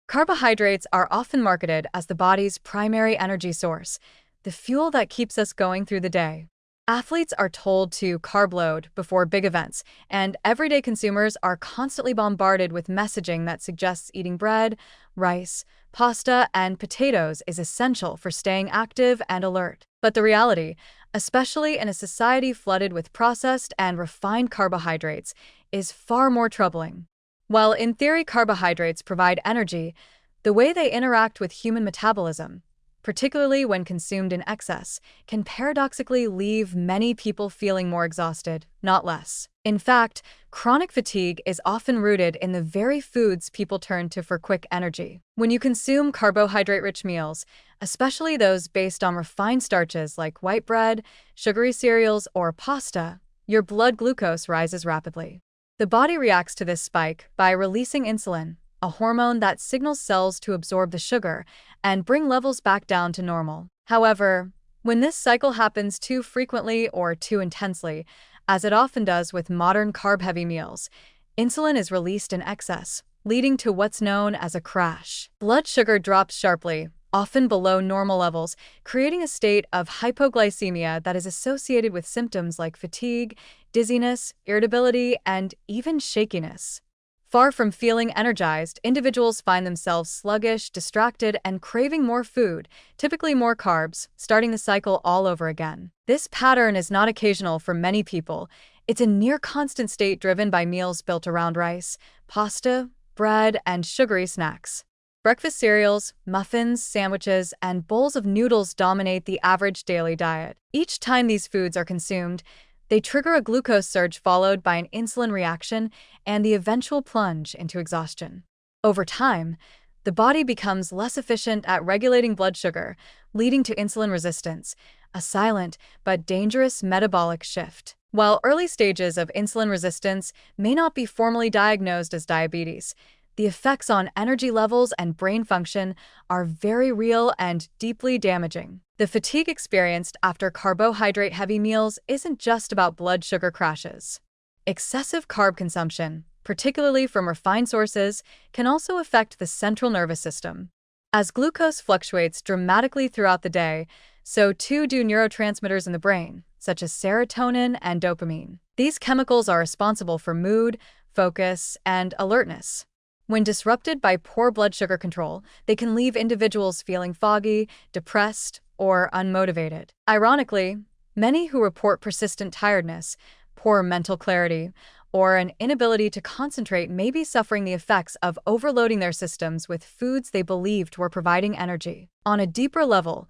Carbohydrates are often marketed as the body's primary energy source, the fuel that keeps us going through the day. Athletes are told to carb load before big events, and everyday consumers are constantly bombarded with messaging that suggests eating bread, rice, pasta, and potatoes is essential for staying active and alert. But the reality, especially in a society flooded with processed and refined carbohydrates, is far more troubling. While in theory carbohydrates provide energy, the way they interact with human metabolism, particularly when consumed in excess, can paradoxically leave many people feeling more exhausted, not less. In fact, chronic fatigue is often rooted in the very foods people turn to for quick energy. When you consume carbohydrate-rich meals, especially those based on refined starches like white bread, sugary cereals, or pasta, your blood glucose rises rapidly. The body reacts to this spike by releasing insulin, a hormone that signals cells to absorb the sugar and bring levels back down to normal. However, when this cycle happens too frequently or too intensely, as it often does with modern carb-heavy meals, insulin is released in excess, leading to what's known as a crash. Blood sugar drops sharply, often below normal levels, creating a state of hypoglycemia that is associated with symptoms like fatigue, dizziness, irritability, and even shakiness. Far from feeling energized, individuals find themselves sluggish, distracted, and craving more food, typically more carbs, starting the cycle all over again. This pattern is not occasional for many people. It's a near-constant state driven by meals built around rice, pasta, bread, and sugary snacks. Breakfast cereals, muffins, sandwiches, and bowls of noodles dominate the average daily diet. Each time these foods are consumed, they trigger a glucose surge followed by an insulin reaction and the eventual plunge into exhaustion. Over time, the body becomes less efficient at regulating blood sugar, leading to insulin resistance, a silent but dangerous metabolic shift. While early stages of insulin resistance may not be formally diagnosed as diabetes, the effects on energy levels and brain function are very real and deeply damaging. The fatigue experienced after carbohydrate-heavy meals isn't just about blood sugar crashes. Excessive carb consumption, particularly from refined sources, can also affect the central nervous system. As glucose fluctuates dramatically throughout the day, so too do neurotransmitters in the brain, such as serotonin and dopamine. These chemicals are responsible for mood, focus, and alertness. When disrupted by poor blood sugar control, they can leave individuals feeling foggy, depressed, or unmotivated. Ironically, many who report persistent tiredness, poor mental clarity, or an inability to concentrate may be suffering the effects of overloading their systems with foods they believed were providing energy. On a deeper level,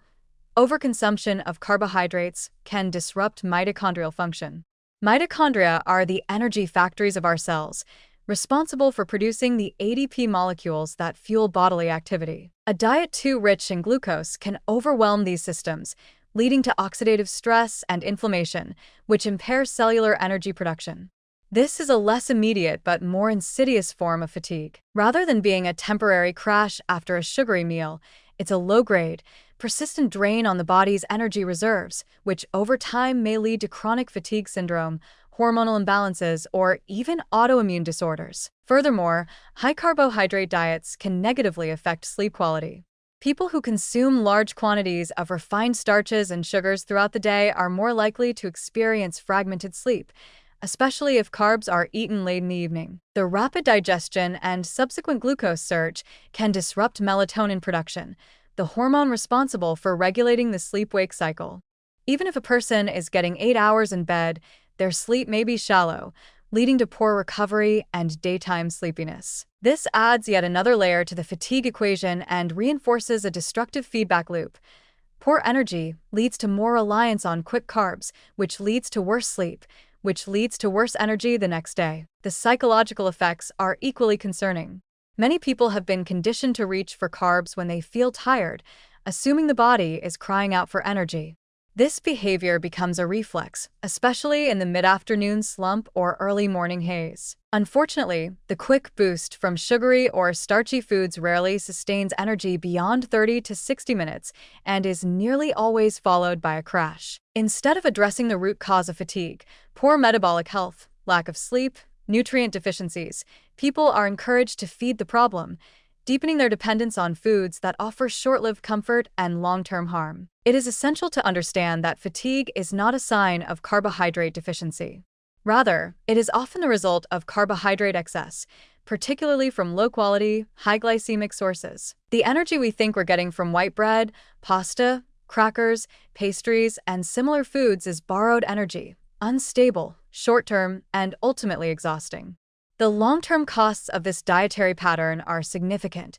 overconsumption of carbohydrates can disrupt mitochondrial function. Mitochondria are the energy factories of our cells, responsible for producing the ADP molecules that fuel bodily activity. A diet too rich in glucose can overwhelm these systems, leading to oxidative stress and inflammation, which impairs cellular energy production. This is a less immediate but more insidious form of fatigue. Rather than being a temporary crash after a sugary meal, it's a low-grade, persistent drain on the body's energy reserves, which over time may lead to chronic fatigue syndrome, hormonal imbalances, or even autoimmune disorders. Furthermore, high-carbohydrate diets can negatively affect sleep quality. People who consume large quantities of refined starches and sugars throughout the day are more likely to experience fragmented sleep, especially if carbs are eaten late in the evening. The rapid digestion and subsequent glucose surge can disrupt melatonin production, the hormone responsible for regulating the sleep-wake cycle. Even if a person is getting 8 hours in bed, their sleep may be shallow, leading to poor recovery and daytime sleepiness. This adds yet another layer to the fatigue equation and reinforces a destructive feedback loop. Poor energy leads to more reliance on quick carbs, which leads to worse sleep, which leads to worse energy the next day. The psychological effects are equally concerning. Many people have been conditioned to reach for carbs when they feel tired, assuming the body is crying out for energy. This behavior becomes a reflex, especially in the mid-afternoon slump or early morning haze. Unfortunately, the quick boost from sugary or starchy foods rarely sustains energy beyond 30 to 60 minutes and is nearly always followed by a crash. Instead of addressing the root cause of fatigue, poor metabolic health, lack of sleep, nutrient deficiencies, people are encouraged to feed the problem, deepening their dependence on foods that offer short-lived comfort and long-term harm. It is essential to understand that fatigue is not a sign of carbohydrate deficiency. Rather, it is often the result of carbohydrate excess, particularly from low-quality, high-glycemic sources. The energy we think we're getting from white bread, pasta, crackers, pastries, and similar foods is borrowed energy, unstable, short-term, and ultimately exhausting. The long-term costs of this dietary pattern are significant: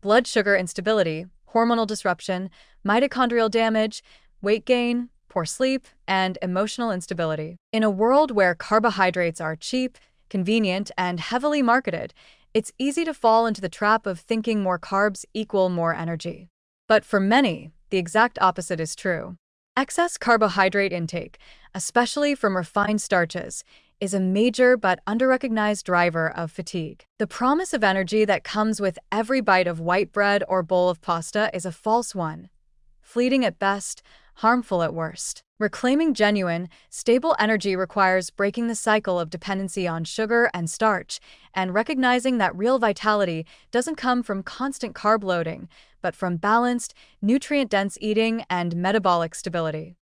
blood sugar instability, hormonal disruption, mitochondrial damage, weight gain, poor sleep, and emotional instability. In a world where carbohydrates are cheap, convenient, and heavily marketed, it's easy to fall into the trap of thinking more carbs equal more energy. But for many, the exact opposite is true. Excess carbohydrate intake, especially from refined starches, is a major but under-recognized driver of fatigue. The promise of energy that comes with every bite of white bread or bowl of pasta is a false one, fleeting at best, harmful at worst. Reclaiming genuine, stable energy requires breaking the cycle of dependency on sugar and starch and recognizing that real vitality doesn't come from constant carb loading, but from balanced, nutrient-dense eating and metabolic stability.